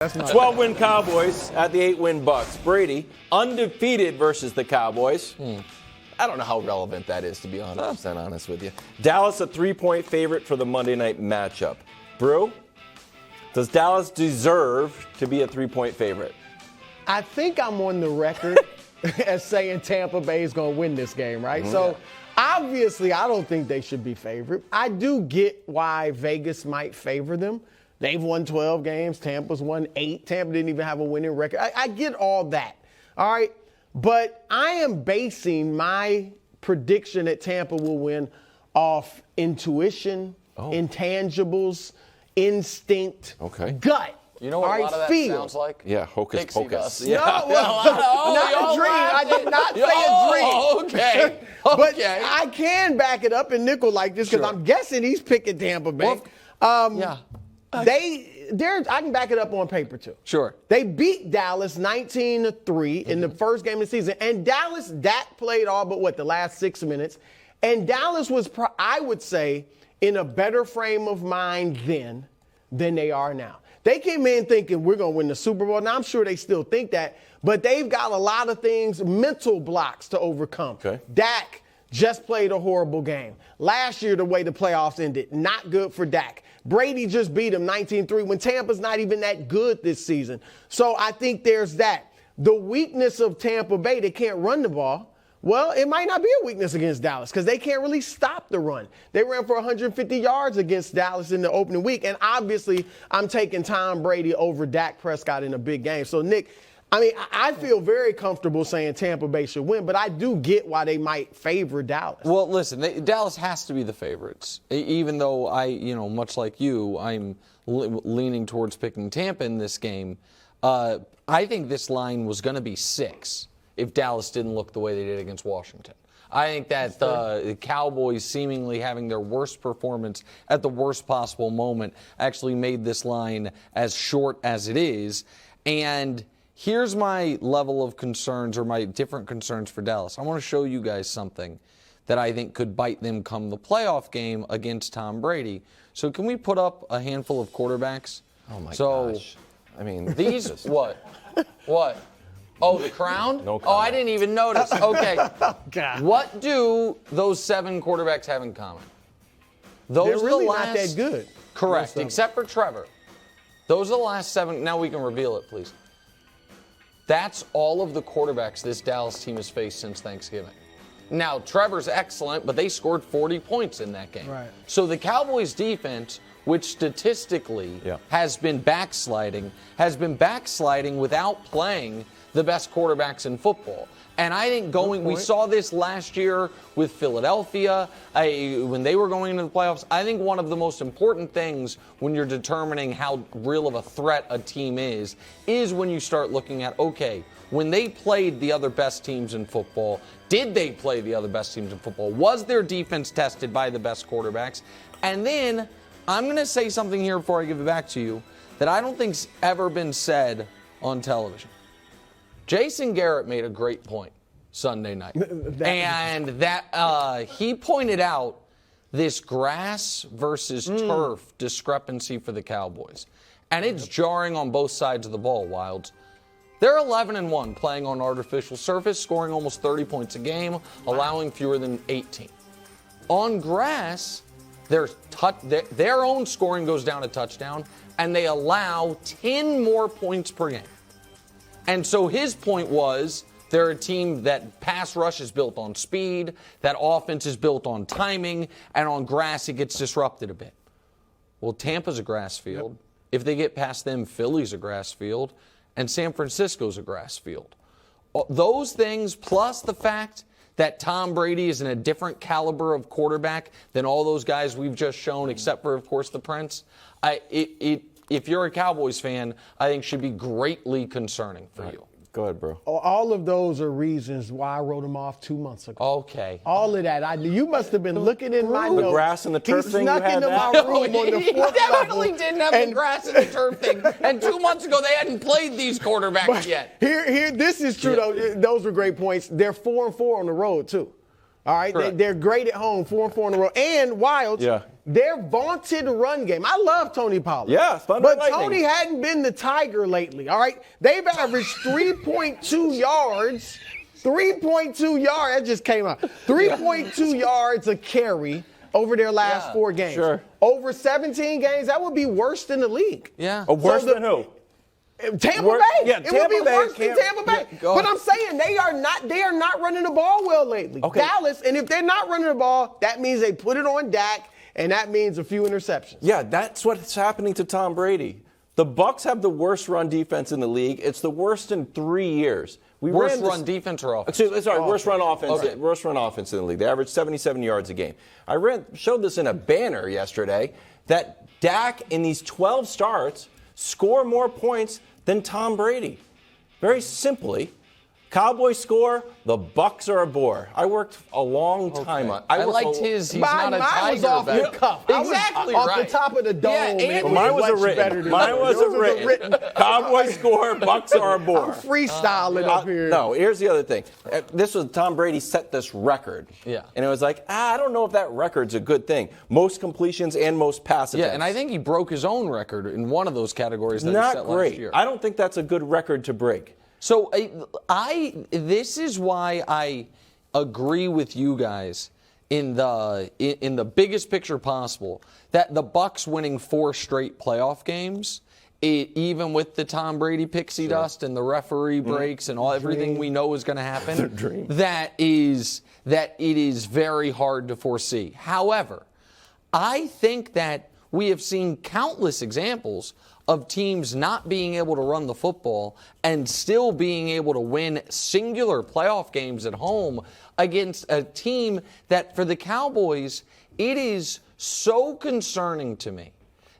That's not 12-win Cowboys at the 8-win Bucs. Brady, undefeated versus the Cowboys. I don't know how relevant that is, to be 100% honest with you. Dallas, a 3-point favorite for the Monday night matchup. Brew, does Dallas deserve to be a 3-point favorite? I think I'm on the record as saying Tampa Bay is going to win this game, right? So, obviously, I don't think they should be favored. I do get why Vegas might favor them. They've won 12 games. Tampa's won 8. Tampa didn't even have a winning record. I get all that, all right? But I am basing my prediction that Tampa will win off intuition, intangibles, instinct, gut. You know what a lot of that sounds like? Yeah, hocus Pixie pocus. dust. Yeah. Not a dream. I did not say a dream. Okay. But I can back it up and nickel like this because I'm guessing he's picking Tampa Bay. I can back it up on paper too. Sure. They beat Dallas 19-3 in the first game of the season. And Dak played all but the last 6 minutes. And Dallas was, I would say, in a better frame of mind then than they are now. They came in thinking we're going to win the Super Bowl. Now, I'm sure they still think that, but they've got a lot of things, mental blocks to overcome. Dak just played a horrible game. Last year, the way the playoffs ended, not good for Dak. Brady just beat him 19-3 when Tampa's not even that good this season. So I think there's that. The weakness of Tampa Bay, they can't run the ball. Well, it might not be a weakness against Dallas because they can't really stop the run. They ran for 150 yards against Dallas in the opening week. And obviously, I'm taking Tom Brady over Dak Prescott in a big game. So, Nick, I feel very comfortable saying Tampa Bay should win, but I do get why they might favor Dallas. Well, listen, Dallas has to be the favorites, even though much like you, I'm leaning towards picking Tampa in this game. I think this line was going to be 6 if Dallas didn't look the way they did against Washington. I think that the Cowboys seemingly having their worst performance at the worst possible moment actually made this line as short as it is. And here's my level of concerns or my different concerns for Dallas. I want to show you guys something that I think could bite them come the playoff game against Tom Brady. So can we put up a handful of quarterbacks? Oh, my gosh. These, what? Oh, the crown? No crown. Oh, I didn't even notice. Okay. God. What do those 7 quarterbacks have in common? They're really not that good. Correct, except for Trevor. Those are the last 7. Now we can reveal it, please. That's all of the quarterbacks this Dallas team has faced since Thanksgiving. Now, Trevor's excellent, but they scored 40 points in that game. Right. So the Cowboys' defense, which statistically has been backsliding without playing the best quarterbacks in football. And I think we saw this last year with Philadelphia when they were going into the playoffs. I think one of the most important things when you're determining how real of a threat a team is when you start looking at, okay, when they played the other best teams in football, did they play the other best teams in football? Was their defense tested by the best quarterbacks? And then I'm going to say something here before I give it back to you that I don't think's ever been said on television. Jason Garrett made a great point Sunday night. He pointed out this grass versus turf discrepancy for the Cowboys. And it's jarring on both sides of the ball, Wildes. They're 11-1 playing on artificial surface, scoring almost 30 points a game, allowing fewer than 18. On grass, their own scoring goes down a touchdown, and they allow 10 more points per game. And so his point was they're a team that pass rush is built on speed, that offense is built on timing, and on grass it gets disrupted a bit. Well, Tampa's a grass field. If they get past them, Philly's a grass field, and San Francisco's a grass field. Those things, plus the fact that Tom Brady is in a different caliber of quarterback than all those guys we've just shown, except for, of course, the Prince, if you're a Cowboys fan, I think should be greatly concerning for you. Go ahead, bro. All of those are reasons why I wrote him off 2 months ago. Okay. All of that. You must have been looking in my notes. The grass and the turf thing you had He snuck into my room on the He fourth definitely level. didn't have the grass and the turf thing. And 2 months ago, they hadn't played these quarterbacks yet. Here, this is true, though. Those were great points. They're 4-4 on the road, too. All right, they're great at home, 4-4 in a row. And Wildes, their vaunted run game. I love Tony Pollard. Yeah, Thunder but Lightning. Tony hadn't been the Tiger lately. All right, they've averaged 3.2 yards. 3.2 yards. That just came out. 3.2 yards a carry over their last 4 games. Sure. Over 17 games, that would be worse than the league. Yeah. Oh, worse than who? Tampa Bay. Yeah, it Tampa would be Bay worse than Tampa Bay. But I'm saying they are not running the ball well lately. Okay. Dallas, and if they're not running the ball, that means they put it on Dak, and that means a few interceptions. Yeah, that's what's happening to Tom Brady. The Bucs have the worst run defense in the league. It's the worst in 3 years. Worst run defense or offense? Worst run offense. Okay. Worst run offense in the league. They average 77 yards a game. I showed this in a banner yesterday that Dak in these 12 starts score more points than Tom Brady. Very simply, Cowboys score, the Bucs are a bore. I worked a long time on. I liked his. He's not a Mine Tiger. was off the cuff. Exactly off right. the top of the dome. Yeah, It Mine was a much better written. than Mine yours. was a Yours was written. Cowboys score, Bucs are a bore. I'm freestyling up here. No, here's the other thing. This was Tom Brady set this record. Yeah. And it was like, I don't know if that record's a good thing. Most completions and most pass attempts. Yeah, and I think he broke his own record in one of those categories that he not set great. last year. I don't think that's a good record to break. So this is why I agree with you guys in the biggest picture possible that the Bucs winning 4 straight playoff games, even with the Tom Brady pixie dust and the referee breaks and everything we know is going to happen, that it is very hard to foresee. However, I think that we have seen countless examples of teams not being able to run the football and still being able to win singular playoff games at home against a team that, for the Cowboys, it is so concerning to me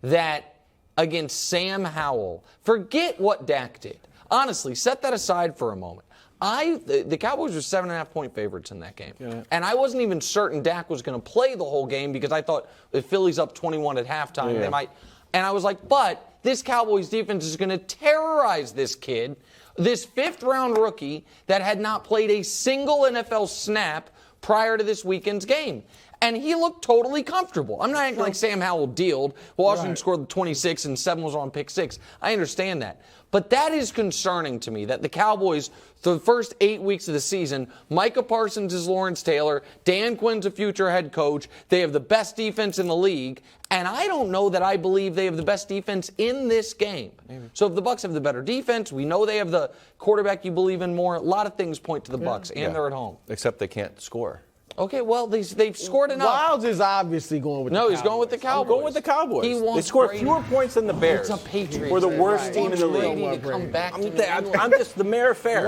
that against Sam Howell, forget what Dak did. Honestly, set that aside for a moment. The Cowboys were 7.5-point favorites in that game. Yeah. And I wasn't even certain Dak was going to play the whole game because I thought if Philly's up 21 at halftime, they might. And I was like, but this Cowboys defense is going to terrorize this kid, this 5th-round rookie that had not played a single NFL snap prior to this weekend's game. And he looked totally comfortable. I'm not acting like Sam Howell dealed. Washington scored the 26 and 7 was on pick 6. I understand that. But that is concerning to me that the Cowboys, for the first 8 weeks of the season, Micah Parsons is Lawrence Taylor, Dan Quinn's a future head coach, they have the best defense in the league, and I don't know that I believe they have the best defense in this game. Maybe. So if the Bucs have the better defense, we know they have the quarterback you believe in more. A lot of things point to the Bucs, and they're at home. Except they can't score. Okay, well, they've scored enough. Wildes is obviously going with the Cowboys. No, he's going with the Cowboys. I'm going with the Cowboys. They scored fewer points than the Bears. It's a Patriots. We're the worst team in the league. I'm just the mayor of fair.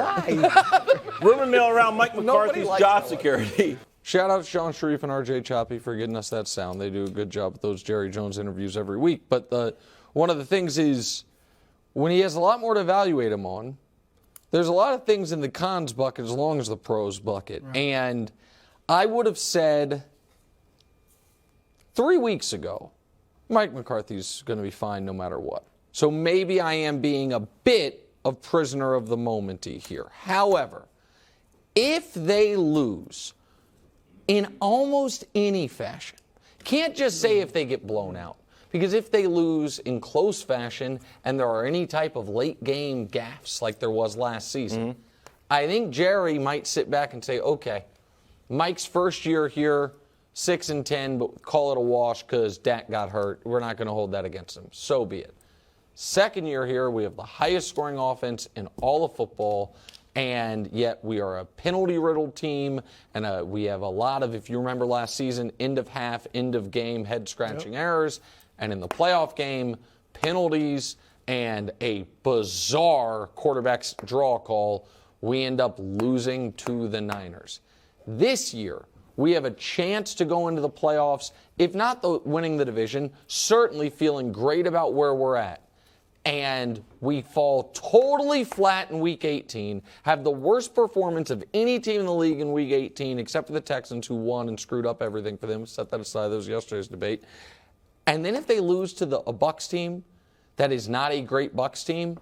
Rumor mill around Mike McCarthy's job security. Shout out to Sean Sharif and RJ Choppy for getting us that sound. They do a good job with those Jerry Jones interviews every week. But one of the things is when he has a lot more to evaluate him on, there's a lot of things in the cons bucket as long as the pros bucket. Right. And I would have said 3 weeks ago, Mike McCarthy's going to be fine no matter what. So maybe I am being a bit of prisoner of the moment-y here. However, if they lose in almost any fashion, can't just say if they get blown out, because if they lose in close fashion and there are any type of late-game gaffes like there was last season, I think Jerry might sit back and say, okay, Mike's first year here, 6-10, but call it a wash because Dak got hurt. We're not going to hold that against him. So be it. Second year here, we have the highest scoring offense in all of football, and yet we are a penalty-riddled team, and we have a lot of, if you remember last season, end of half, end of game, head-scratching errors, and in the playoff game, penalties and a bizarre quarterback's draw call, we end up losing to the Niners. This year, we have a chance to go into the playoffs, if not winning the division, certainly feeling great about where we're at. And we fall totally flat in Week 18, have the worst performance of any team in the league in Week 18, except for the Texans, who won and screwed up everything for them. Set that aside. That was yesterday's debate. And then if they lose to a Bucs team that is not a great Bucs team,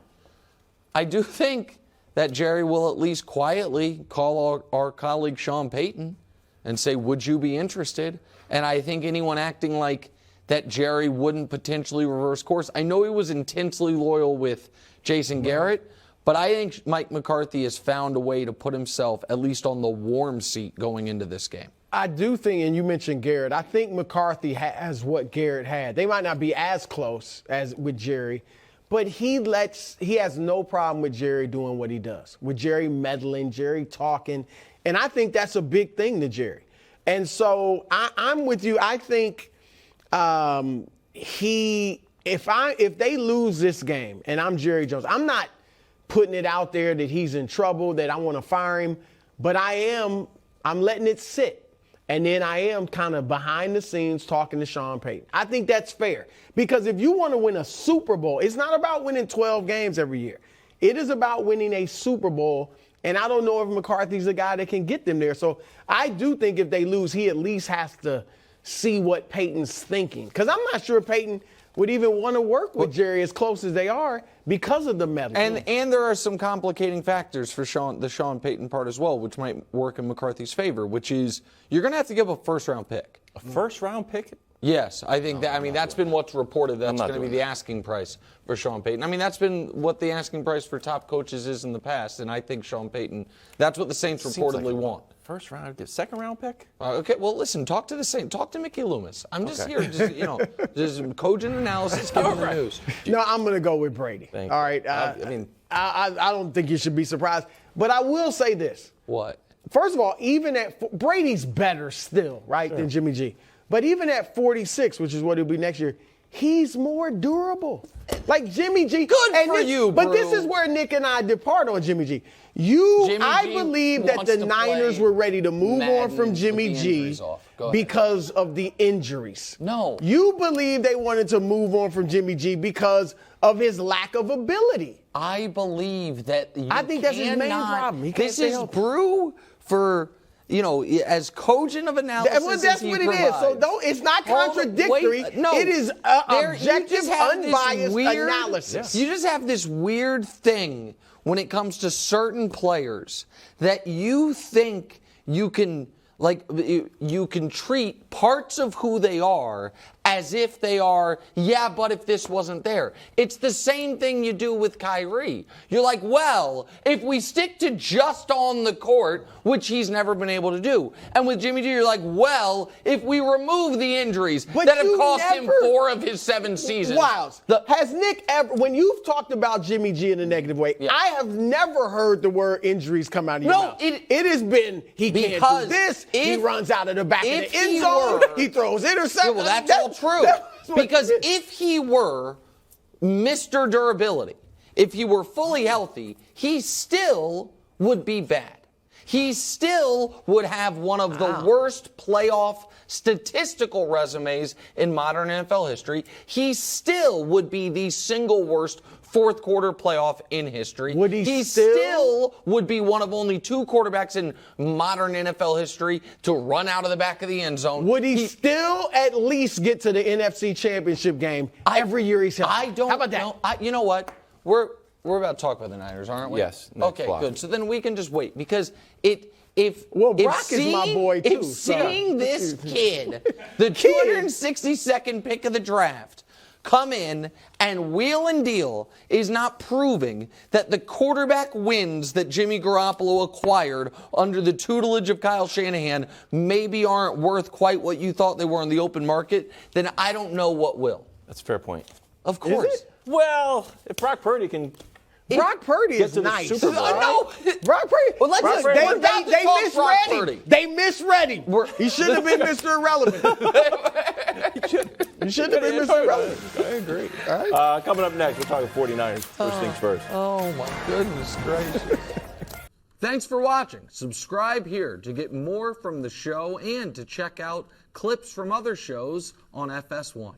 I do think that Jerry will at least quietly call our colleague Sean Payton and say, would you be interested? And I think anyone acting like that Jerry wouldn't potentially reverse course. I know he was intensely loyal with Jason Garrett, but I think Mike McCarthy has found a way to put himself at least on the warm seat going into this game. I do think, and you mentioned Garrett, I think McCarthy has what Garrett had. They might not be as close as with Jerry, but he has no problem with Jerry doing what he does, with Jerry meddling, Jerry talking, and I think that's a big thing to Jerry. And so I'm with you. I think if they lose this game, and I'm Jerry Jones, I'm not putting it out there that he's in trouble, that I want to fire him, but I'm letting it sit. And then I am kind of behind the scenes talking to Sean Payton. I think that's fair. Because if you want to win a Super Bowl, it's not about winning 12 games every year. It is about winning a Super Bowl. And I don't know if McCarthy's the guy that can get them there. So I do think if they lose, he at least has to see what Payton's thinking. Because I'm not sure Payton would even want to work with Jerry as close as they are because of the meddling. And there are some complicating factors for the Sean Payton part as well, which might work in McCarthy's favor, which is you're going to have to give a first-round pick. A first-round pick? Yes, I think that's been what's reported. That's going to be the asking price for Sean Payton. I mean, that's been what the asking price for top coaches is in the past, and I think Sean Payton, that's what the Saints reportedly want. First round, second-round pick? Okay, well, listen, talk to the Saints. Talk to Mickey Loomis. I'm just here, just cogent analysis, giving the news. No, I'm going to go with Brady. All right. I don't think you should be surprised. But I will say this. What? First of all, even Brady's better still, right, than Jimmy G. But even at 46, which is what he'll be next year, he's more durable. Like Jimmy G. Good for you, But this is where Nick and I depart on Jimmy G. I believe that the Niners were ready to move on from Jimmy G because of the injuries. No. You believe they wanted to move on from Jimmy G because of his lack of ability. I believe that I think that's his main problem. This is Brew for, as cogent of analysis well, that's what it is. So it's not contradictory. It is objective, unbiased analysis. You just have this weird thing when it comes to certain players that you think you can treat parts of who they are as if they are, but if this wasn't there. It's the same thing you do with Kyrie. You're like, well, if we stick to just on the court, which he's never been able to do. And with Jimmy G, you're like, well, if we remove the injuries that have cost him 4 of his 7 seasons. Wildes, has Nick ever, when you've talked about Jimmy G in a negative way, I have never heard the word injuries come out of your mouth. It has been, he can't do this, he runs out of the back of the end zone, he throws interceptions. Yeah, well, that's all true. Because if he were Mr. Durability, if he were fully healthy, he still would be bad. He still would have one of the worst playoff statistical resumes in modern NFL history. He still would be the single worst fourth quarter playoff in history. Would he still would be one of only 2 quarterbacks in modern NFL history to run out of the back of the end zone. Would he still at least get to the NFC Championship game every year he's healthy? I don't How about that? You know what? We're about to talk about the Niners, aren't we? Yes. Okay, good. So then we can just wait because Brock is my boy too. If seeing this kid, the 262nd pick of the draft, come in and wheel and deal is not proving that the quarterback wins that Jimmy Garoppolo acquired under the tutelage of Kyle Shanahan maybe aren't worth quite what you thought they were in the open market, then I don't know what will. That's a fair point. Of course. Is it? Well, if Brock Purdy can... Brock Purdy is to the nice. Super Bowl. No. Brock Purdy. Well, let's they misread him. They misread him. He shouldn't have been Mr. Irrelevant. He shouldn't have been Mr. Irrelevant. I agree. All right. Coming up next, we're talking 49ers. First things first. Oh, my goodness gracious. Thanks for watching. Subscribe here to get more from the show and to check out clips from other shows on FS1.